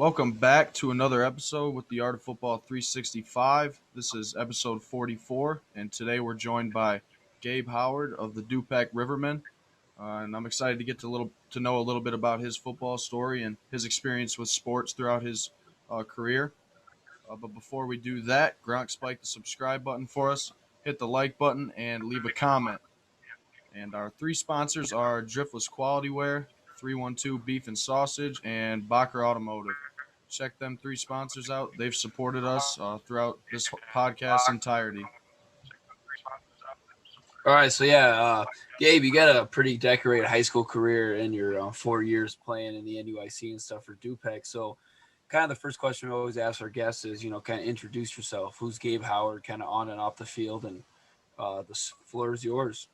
Welcome back to another episode with the Art of Football 365. This is episode 44, and today we're joined by Gabe Howard of the Du-Pec Rivermen. And I'm excited to get to know a little bit about his football story and his experience with sports throughout his career. But before we do that, Gronk spike the subscribe button for us, hit the like button, and leave a comment. And our three sponsors are Driftless Quality Wear, 312 Beef and Sausage, and Bacher Automotive. Check them three sponsors out. They've supported us throughout this podcast entirety. All right, Gabe, you got a pretty decorated high school career in your 4 years playing in the NUIC and stuff for Du-Pec. So, kind of the first question we always ask our guests is, kind of introduce yourself. Who's Gabe Howard, kind of on and off the field, and the floor is yours.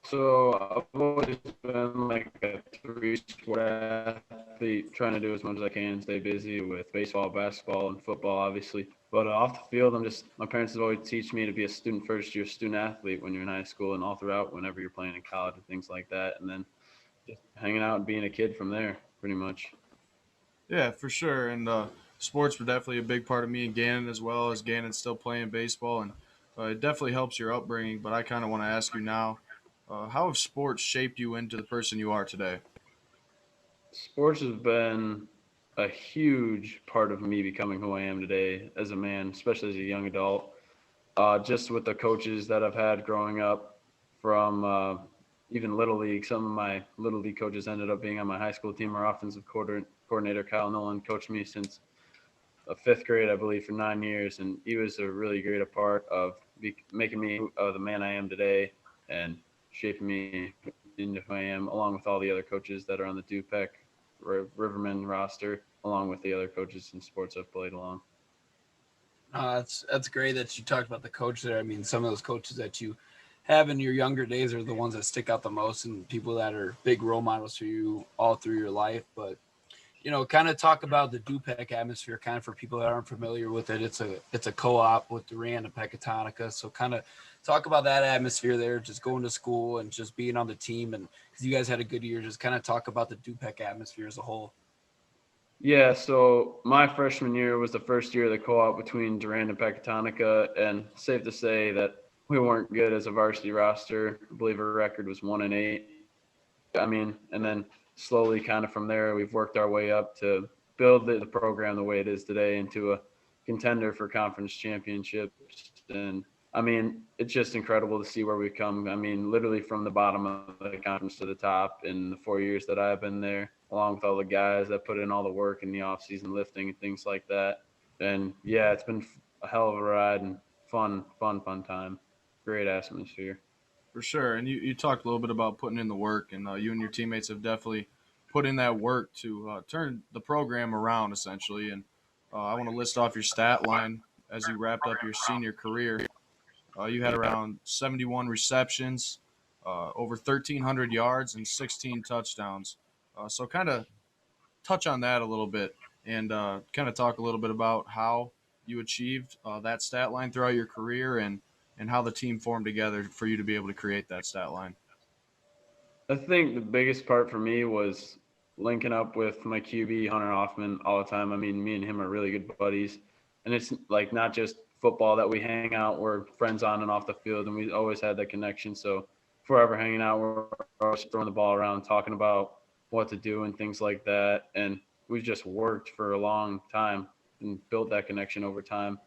So I've always been like a three-sport athlete, trying to do as much as I can, stay busy with baseball, basketball, and football, obviously. But off the field, my parents have always teach me to be a student first, you're a student athlete when you're in high school and all throughout whenever you're playing in college and things like that. And then just hanging out and being a kid from there, pretty much. Yeah, for sure. And sports were definitely a big part of me and Gannon, as well as Gannon still playing baseball. And it definitely helps your upbringing. But I kind of want to ask you now, how have sports shaped you into the person you are today? Sports has been a huge part of me becoming who I am today as a man, especially as a young adult. Just with the coaches that I've had growing up from even Little League. Some of my Little League coaches ended up being on my high school team. Our offensive coordinator, Kyle Nolan, coached me since fifth grade, I believe, for 9 years. And he was a really great part of making me the man I am today and shaping me into who I am, along with all the other coaches that are on the Du-Pec Rivermen roster, along with the other coaches in sports I've played along. That's great that you talked about the coach there. I mean, some of those coaches that you have in your younger days are the ones that stick out the most and people that are big role models for you all through your life. But kind of talk about the Du-Pec atmosphere, kind of for people that aren't familiar with it. It's a co-op with Durand-Pecatonica. So kind of talk about that atmosphere there, just going to school and just being on the team. And because you guys had a good year, just kind of talk about the Du-Pec atmosphere as a whole. Yeah, so my freshman year was the first year of the co-op between Durand and Pecatonica, and safe to say that we weren't good as a varsity roster. I believe our record was 1-8. And then slowly kind of from there, we've worked our way up to build the program the way it is today into a contender for conference championships. And it's just incredible to see where we've come. Literally from the bottom of the conference to the top in the 4 years that I've been there, along with all the guys that put in all the work in the off-season lifting and things like that. And yeah, it's been a hell of a ride and fun time. Great atmosphere. For sure. And you talked a little bit about putting in the work, and you and your teammates have definitely put in that work to turn the program around, essentially. And I want to list off your stat line as you wrapped up your senior career. You had around 71 receptions, over 1,300 yards, and 16 touchdowns. So kind of touch on that a little bit and kind of talk a little bit about how you achieved that stat line throughout your career and how the team formed together for you to be able to create that stat line. I think the biggest part for me was linking up with my QB, Hunter Hoffman, all the time. Me and him are really good buddies. And it's like not just football that we hang out, we're friends on and off the field, and we always had that connection. So if we're ever hanging out, we're always throwing the ball around, talking about what to do and things like that. And we just worked for a long time and built that connection over time.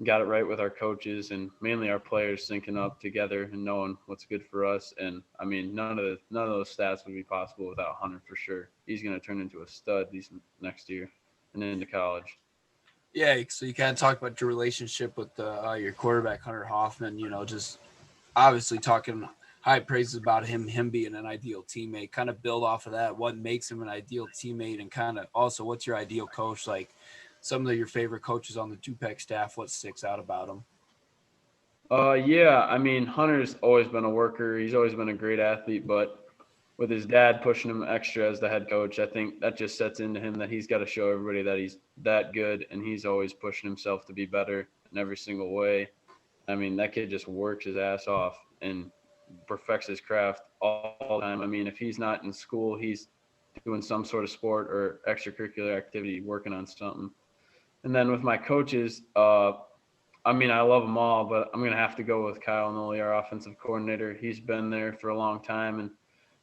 Got it right with our coaches and mainly our players syncing up together and knowing what's good for us. And none of those stats would be possible without Hunter for sure. He's going to turn into a stud these next year and into college. Yeah, so you kind of talked about your relationship with your quarterback Hunter Hoffman. Just obviously talking high praises about him being an ideal teammate. Kind of build off of that. What makes him an ideal teammate, and kind of also what's your ideal coach? Like some of your favorite coaches on the Du-Pec staff, what sticks out about them? Hunter's always been a worker. He's always been a great athlete, but with his dad pushing him extra as the head coach, I think that just sets into him that he's got to show everybody that he's that good, and he's always pushing himself to be better in every single way. That kid just works his ass off and perfects his craft all the time. If he's not in school, he's doing some sort of sport or extracurricular activity, working on something. And then with my coaches, I mean, I love them all, but I'm going to have to go with Kyle Noli, our offensive coordinator. He's been there for a long time, and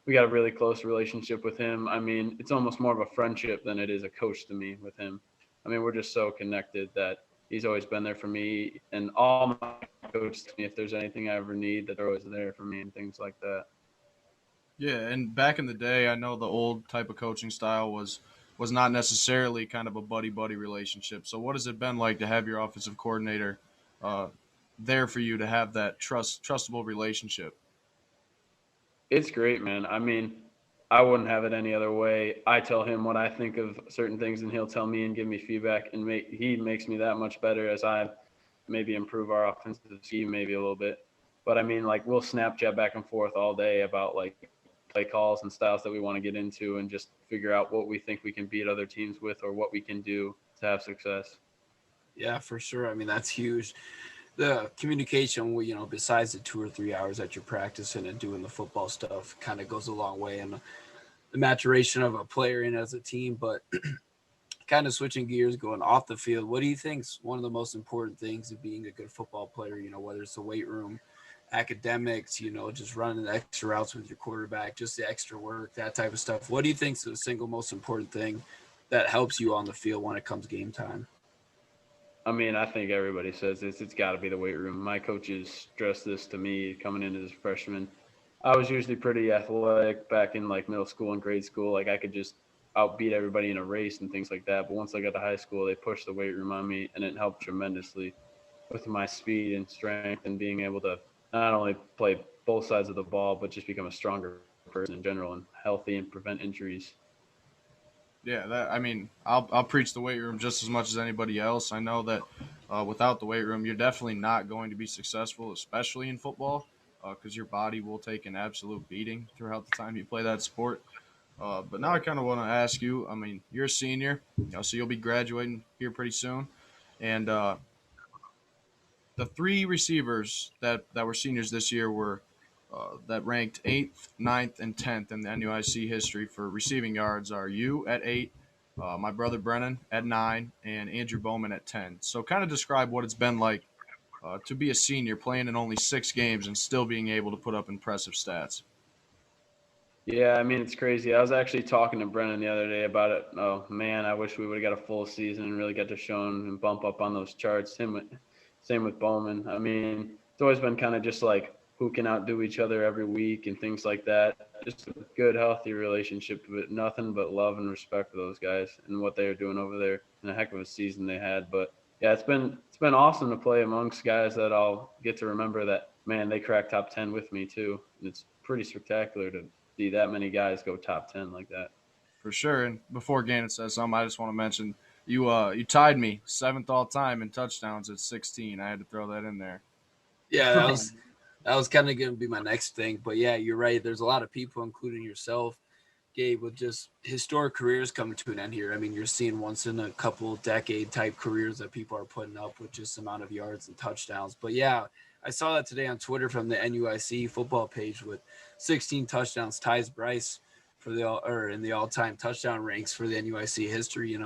we got a really close relationship with him. I mean, it's almost more of a friendship than it is a coach to me with him. I mean, we're just so connected that he's always been there for me, and all my coaches tell me if there's anything I ever need, that they're always there for me and things like that. Yeah, and back in the day, I know the old type of coaching style was not necessarily kind of a buddy relationship. So, what has it been like to have your offensive coordinator uh, there for you to have that trustable relationship? It's great, man. I mean, I wouldn't have it any other way. I tell him what I think of certain things, and he'll tell me and give me feedback, and he makes me that much better as I maybe improve our offensive scheme maybe a little bit. But I mean, like we'll Snapchat back and forth all day about like play calls and styles that we want to get into, and just figure out what we think we can beat other teams with, or what we can do to have success. Yeah, for sure. I mean, that's huge. The communication, besides the 2 or 3 hours that you're practicing and doing the football stuff, kind of goes a long way in the maturation of a player and as a team. But kind of switching gears, going off the field, what do you think's one of the most important things of being a good football player? Whether it's the weight room, academics, just running the extra routes with your quarterback, just the extra work, that type of stuff. What do you think's the single most important thing that helps you on the field when it comes game time? I mean, I think everybody says this. It's got to be the weight room. My coaches stressed this to me coming into as a freshman. I was usually pretty athletic back in like middle school and grade school. Like I could just outbeat everybody in a race and things like that. But once I got to high school, they pushed the weight room on me, and it helped tremendously with my speed and strength and being able to not only play both sides of the ball, but just become a stronger person in general and healthy and prevent injuries. Yeah, that I mean, I'll preach the weight room just as much as anybody else. I know that without the weight room, you're definitely not going to be successful, especially in football, because your body will take an absolute beating throughout the time you play that sport. But now I kind of want to ask you. I mean, you're a senior, so you'll be graduating here pretty soon, and the three receivers that were seniors this year were that ranked 8th, ninth, and 10th in the NUIC history for receiving yards are you at 8, my brother Brennan at 9, and Andrew Bowman at 10. So kind of describe what it's been like to be a senior playing in only 6 games and still being able to put up impressive stats. Yeah, I mean, it's crazy. I was actually talking to Brennan the other day about it. Oh, man, I wish we would have got a full season and really got to show him and bump up on those charts. Same with Bowman. I mean, it's always been kind of just like who can outdo each other every week and things like that. Just a good, healthy relationship, but nothing but love and respect for those guys and what they are doing over there, and a heck of a season they had. But yeah, it's been awesome to play amongst guys that I'll get to remember that, man, they cracked top 10 with me too. And it's pretty spectacular to see that many guys go top 10 like that. For sure. And before Gannon says something, I just want to mention you tied me 7th all time in touchdowns at 16. I had to throw that in there. Yeah, that was kind of going to be my next thing. But yeah, you're right. There's a lot of people, including yourself, Gabe, with just historic careers coming to an end here. I mean, you're seeing once in a couple decade type careers that people are putting up with just the amount of yards and touchdowns. But yeah, I saw that today on Twitter from the NUIC football page with 16 touchdowns ties Bryce for in the all-time touchdown ranks for the NUIC history.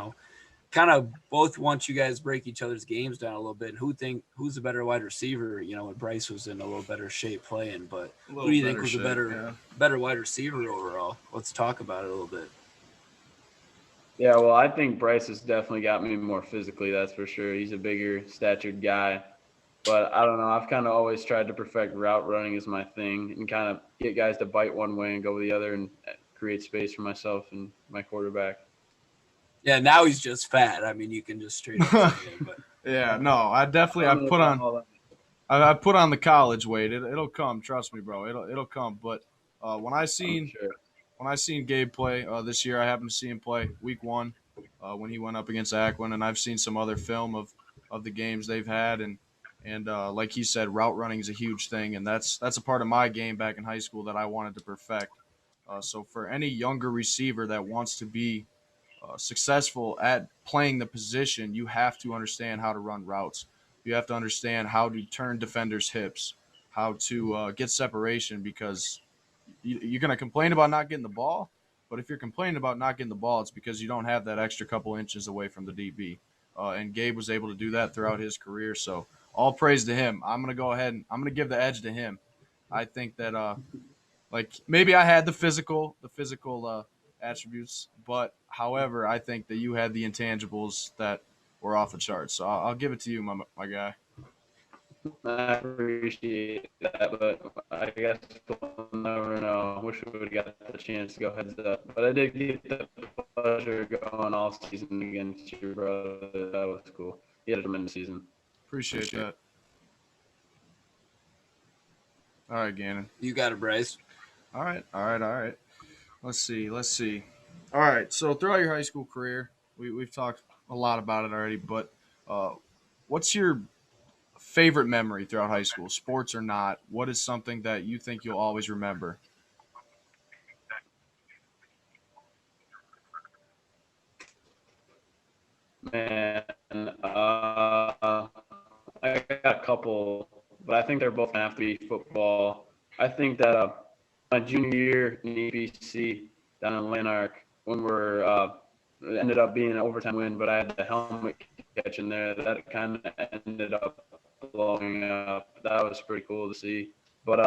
Kind of both want you guys break each other's games down a little bit. And who's the better wide receiver? When Bryce was in a little better shape playing, but who do you think was better wide receiver overall? Let's talk about it a little bit. Yeah, well, I think Bryce has definitely got me more physically, that's for sure. He's a bigger statured guy. But I don't know. I've kind of always tried to perfect route running as my thing and kind of get guys to bite one way and go the other and create space for myself and my quarterback. Yeah, now he's just fat. I mean, you can just straight up say it. But Yeah, no, I put on the college weight. It'll come. Trust me, bro. It'll come. But when I seen Gabe play this year, I happened to see him play week 1 when he went up against Aquin, and I've seen some other film of the games they've had, and like he said, route running is a huge thing, and that's a part of my game back in high school that I wanted to perfect. So for any younger receiver that wants to be successful at playing the position, you have to understand how to run routes. You have to understand how to turn defenders' hips, how to get separation, because you're going to complain about not getting the ball, But if you're complaining about not getting the ball, it's because you don't have that extra couple inches away from the DB. And Gabe was able to do that throughout his career. So all praise to him. I'm gonna go ahead and I'm gonna give the edge to him. I think that like maybe I had the physical attributes, but however, I think that you had the intangibles that were off the charts. So I'll give it to you, my guy. I appreciate that, but I guess we'll never know. I wish we would have got the chance to go heads up. But I did get the pleasure of going all season against your brother. That was cool. He had a tremendous season. Appreciate that. All right, Gannon. You got it, Bryce. All right. Let's see. All right. So throughout your high school career, we've talked a lot about it already, but what's your favorite memory throughout high school, sports or not? What is something that you think you'll always remember? Man, I got a couple, but I think they're both gonna have to be football. I think that my junior year in EBC down in Lanark, when we're it ended up being an overtime win, but I had the helmet catch in there. That kind of ended up blowing up. That was pretty cool to see. But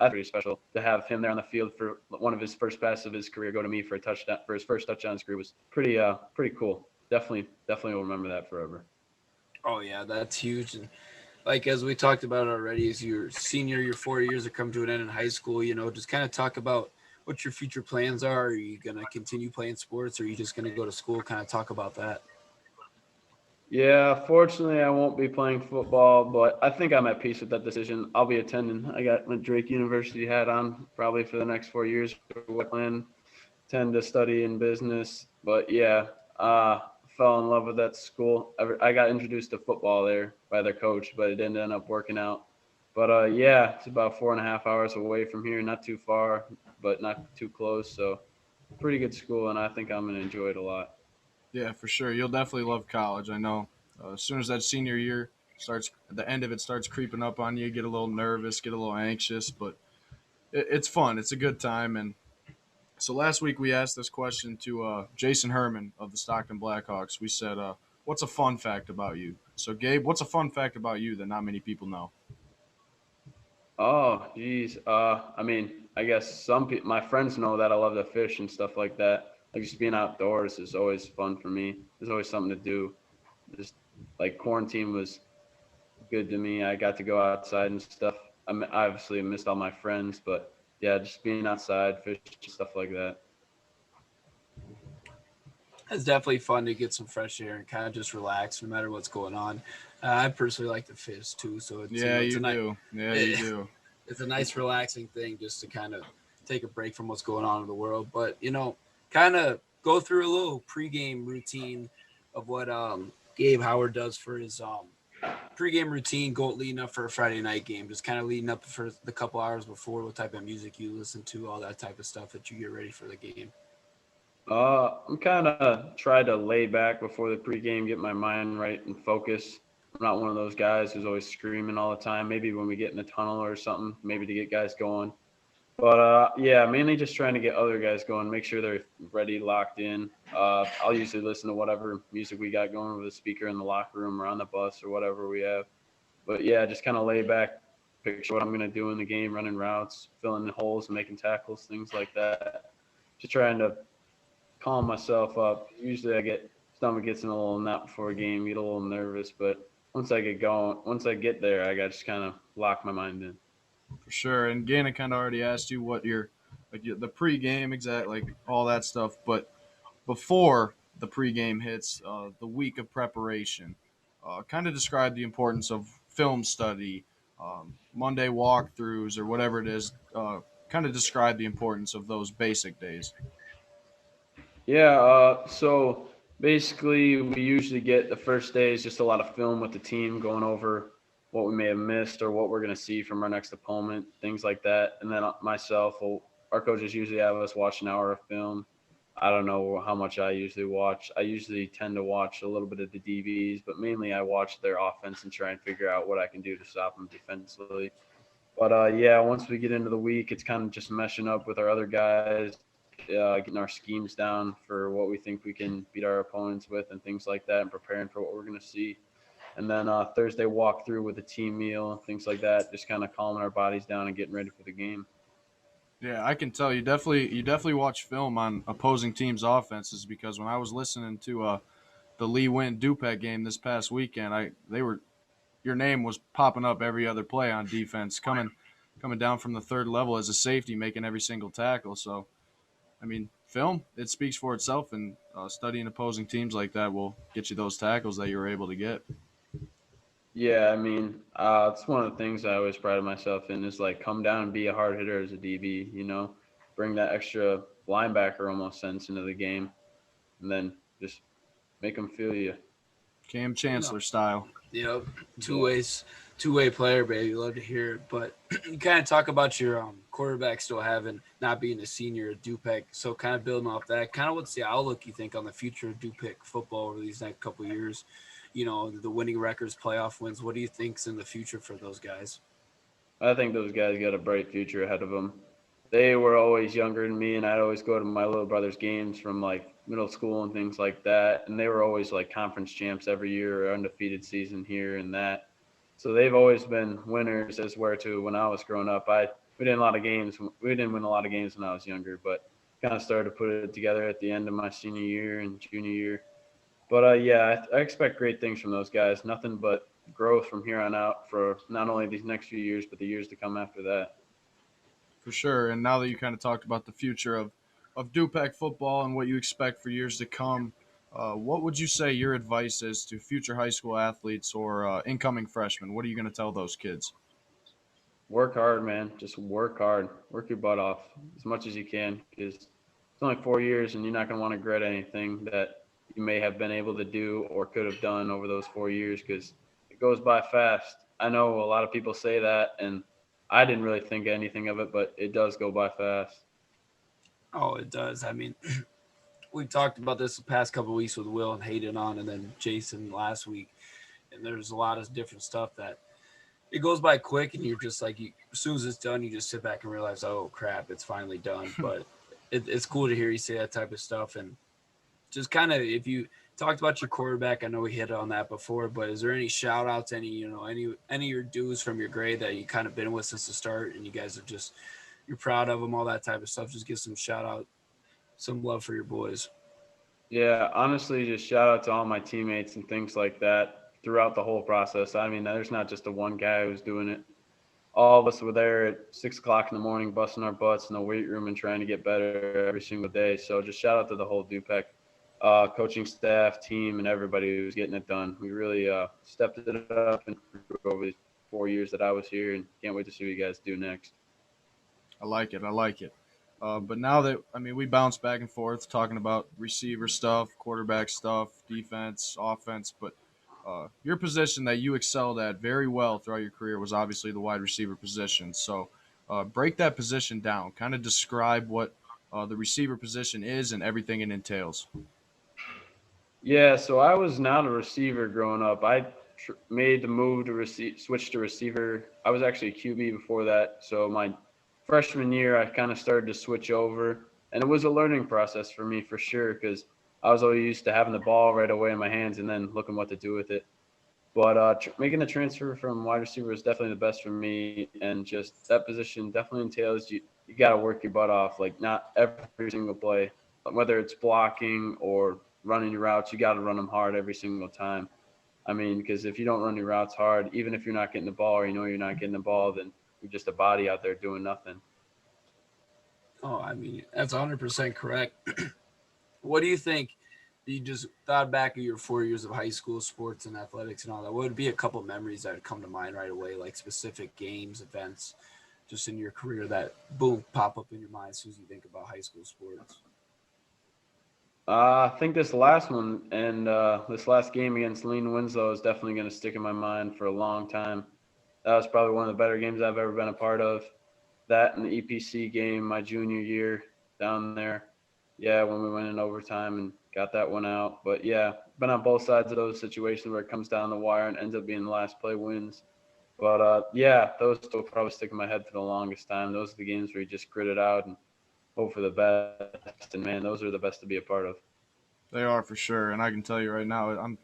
that's pretty special to have him there on the field for one of his first passes of his career go to me for a touchdown for his first touchdown in his career was pretty cool. Definitely will remember that forever. Oh yeah, that's huge. And like as we talked about already, as your senior, your 4 years are coming to an end in high school, just kind of talk about what your future plans are. Are you gonna continue playing sports, or are you just gonna go to school? Kind of talk about that. Yeah, fortunately, I won't be playing football, but I think I'm at peace with that decision. I'll be attending. I got my Drake University hat on probably for the next 4 years. I plan tend to study in business, but yeah, fell in love with that school. I got introduced to football there by their coach, but it didn't end up working out. But yeah, it's about 4.5 hours away from here, not too far, but not too close. So pretty good school, and I think I'm gonna enjoy it a lot. Yeah, for sure. You'll definitely love college. I know. As soon as that senior year starts, the end of it starts creeping up on you. You get a little nervous, get a little anxious, but it's fun. It's a good time. And so last week we asked this question to Jason Herman of the Stockton Blackhawks. We said, "What's a fun fact about you?" So Gabe, what's a fun fact about you that not many people know? Oh, geez. I mean, I guess some people, my friends know that I love to fish and stuff like that. Like just being outdoors is always fun for me. There's always something to do. Just like quarantine was good to me. I got to go outside and stuff. I obviously missed all my friends, but yeah, just being outside, fish, stuff like that. It's definitely fun to get some fresh air and kind of just relax no matter what's going on. I personally like to fish too, so it's Yeah, it's you a nice do. Yeah, you do. it's a nice relaxing thing just to kind of take a break from what's going on in the world. But kind of go through a little pregame routine of what Gabe Howard does for his pregame routine, go leading up for a Friday night game, just kind of leading up for the couple hours before, what type of music you listen to, all that type of stuff that you get ready for the game. I'm kind of trying to lay back before the pregame, get my mind right and focus. I'm not one of those guys who's always screaming all the time. Maybe when we get in the tunnel or something, maybe to get guys going. But yeah, mainly just trying to get other guys going, make sure they're ready, locked in. I'll usually listen to whatever music we got going with a speaker in the locker room or on the bus or whatever we have. But yeah, just kind of lay back, picture what I'm going to do in the game, running routes, filling the holes, making tackles, things like that. Just trying to calm myself up. Usually stomach gets in a little knot before a game, get a little nervous, but once I get going, once I get there, I got to just kind of lock my mind in. For sure. And Gannon kind of already asked you what the pregame, exact, like all that stuff. But before the pregame hits, the week of preparation, kind of describe the importance of film study, Monday walkthroughs, or whatever it is. Kind of describe the importance of those basic days. Yeah, so basically we usually get the first day is just a lot of film with the team going over what we may have missed or what we're going to see from our next opponent, things like that. And then our coaches usually have us watch an hour of film. I don't know how much I usually watch. I usually tend to watch a little bit of the DBs, but mainly I watch their offense and try and figure out what I can do to stop them defensively. But yeah, once we get into the week, it's kind of just meshing up with our other guys, getting our schemes down for what we think we can beat our opponents with and things like that, and preparing for what we're going to see. And then Thursday walk through with a team meal, things like that, just kind of calming our bodies down and getting ready for the game. Yeah, I can tell you definitely watch film on opposing teams' offenses, because when I was listening to the Lee Win Du-Pec game this past weekend, your name was popping up every other play on defense, coming down from the third level as a safety, making every single tackle. So, I mean, film, it speaks for itself, and studying opposing teams like that will get you those tackles that you were able to get. Yeah, I mean, it's one of the things I always prided myself in is like come down and be a hard hitter as a DB, bring that extra linebacker almost sense into the game, and then just make them feel you. Cam Chancellor style. Yep, two-way player, baby. Love to hear it. But you kind of talk about your quarterback still not being a senior at Du-Pec. So kind of building off that, kind of what's the outlook you think on the future of Du-Pec football over these next couple of years? The winning records, playoff wins. What do you think's in the future for those guys? I think those guys got a bright future ahead of them. They were always younger than me, and I'd always go to my little brother's games from like middle school and things like that. And they were always like conference champs every year or undefeated season here and that. So they've always been winners as where to when I was growing up. We didn't win a lot of games. We didn't win a lot of games when I was younger, but kind of started to put it together at the end of my senior year and junior year. But yeah, I expect great things from those guys. Nothing but growth from here on out for not only these next few years, but the years to come after that. For sure. And now that you kind of talked about the future of Du-Pec football and what you expect for years to come, what would you say your advice is to future high school athletes or incoming freshmen? What are you going to tell those kids? Work hard, man. Just work hard. Work your butt off as much as you can, because it's only 4 years and you're not going to want to regret anything that you may have been able to do or could have done over those 4 years, because it goes by fast. I know a lot of people say that, and I didn't really think anything of it, but it does go by fast. Oh, it does. I mean, we talked about this the past couple of weeks with Will and Hayden on, and then Jason last week. And there's a lot of different stuff that it goes by quick, and you're just like, as soon as it's done, you just sit back and realize, oh crap, it's finally done. But it's cool to hear you say that type of stuff. And just kind of, if you talked about your quarterback, I know we hit on that before, but is there any shout outs, any of your dudes from your grade that you kind of been with since the start, and you guys are just, you're proud of them, all that type of stuff? Just give some shout out, some love for your boys. Yeah, honestly, just shout out to all my teammates and things like that throughout the whole process. I mean, there's not just the one guy who's doing it. All of us were there at 6 o'clock in the morning, busting our butts in the weight room and trying to get better every single day. So just shout out to the whole Du-Pec coaching staff, team, and everybody who's getting it done. We really stepped it up and over the 4 years that I was here, and can't wait to see what you guys do next. I like it. But now that, we bounce back and forth talking about receiver stuff, quarterback stuff, defense, offense, but your position that you excelled at very well throughout your career was obviously the wide receiver position. So break that position down. Kind of describe what the receiver position is and everything it entails. Yeah, so I was not a receiver growing up. I made the move to switch to receiver. I was actually a QB before that. So my freshman year, I kind of started to switch over. And it was a learning process for me for sure, because I was always used to having the ball right away in my hands and then looking what to do with it. But making the transfer from wide receiver was definitely the best for me. And just that position definitely entails you got to work your butt off, like not every single play, whether it's blocking or running your routes, you got to run them hard every single time. I mean, because if you don't run your routes hard, even if you're not getting the ball or you're not getting the ball, then you're just a body out there doing nothing. Oh, that's 100% correct. What do you think? You just thought back of your 4 years of high school sports and athletics and all that. What would be a couple memories that would come to mind right away, like specific games, events, just in your career that, boom, pop up in your mind as soon as you think about high school sports? I think this last one and this last game against Lean Winslow is definitely going to stick in my mind for a long time. That was probably one of the better games I've ever been a part of. That and the EPC game my junior year down there. Yeah, when we went in overtime and got that one out. But, yeah, been on both sides of those situations where it comes down the wire and ends up being the last play wins. But, yeah, those will probably stick in my head for the longest time. Those are the games where you just grit it out and hope for the best. And man, those are the best to be a part of. They are for sure, and I can tell you right now, I'm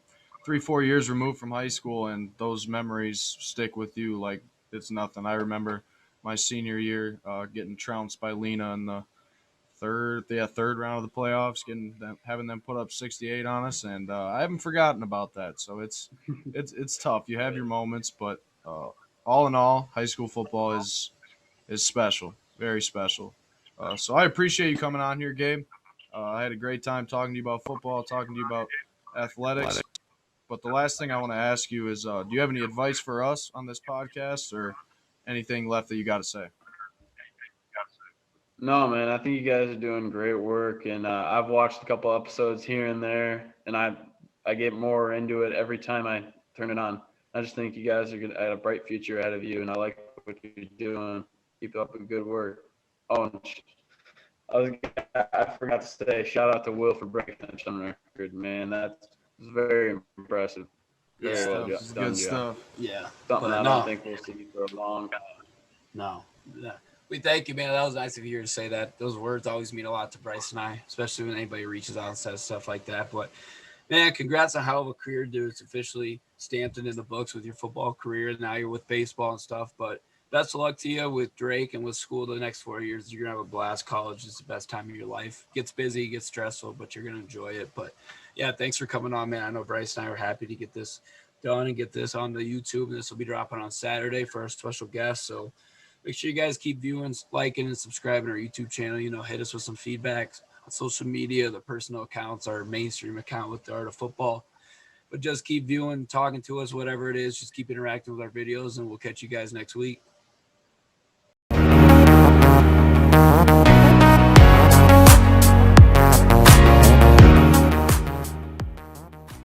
3-4 years removed from high school, and those memories stick with you like it's nothing. I remember my senior year getting trounced by Lena in the third round of the playoffs, having them put up 68 on us, and I haven't forgotten about that. So it's tough. You have your moments, but all in all, high school football is special, very special. So I appreciate you coming on here, Gabe. I had a great time talking to you about football, talking to you about athletics. But the last thing I want to ask you is, do you have any advice for us on this podcast, or anything left that you got to say? No, man, I think you guys are doing great work, and I've watched a couple episodes here and there, and I get more into it every time I turn it on. I just think you guys are gonna have a bright future ahead of you, and I like what you're doing. Keep up the good work. Oh, and I forgot to say, shout out to Will for breaking that on record, man. That's very impressive. Good Yeah, stuff. Well This is done, good Jeff. stuff. Yeah. Something But I no. don't think we'll see for a long time. No. We thank you, man. That was nice of you to say that. Those words always mean a lot to Bryce and I, especially when anybody reaches out and says stuff like that. But man, congrats on how of a career, dude. It's officially stamped into the books with your football career. Now you're with baseball and stuff. But best of luck to you with Drake and with school the next 4 years. You're gonna have a blast. College is the best time of your life. Gets busy, gets stressful, but you're gonna enjoy it. But yeah, thanks for coming on, man. I know Bryce and I were happy to get this done and get this on the YouTube. And this will be dropping on Saturday for our special guest. So make sure you guys keep viewing, liking, and subscribing our YouTube channel. Hit us with some feedback on social media. The personal accounts, our mainstream account with the Art of Football. But just keep viewing, talking to us, whatever it is. Just keep interacting with our videos, and we'll catch you guys next week.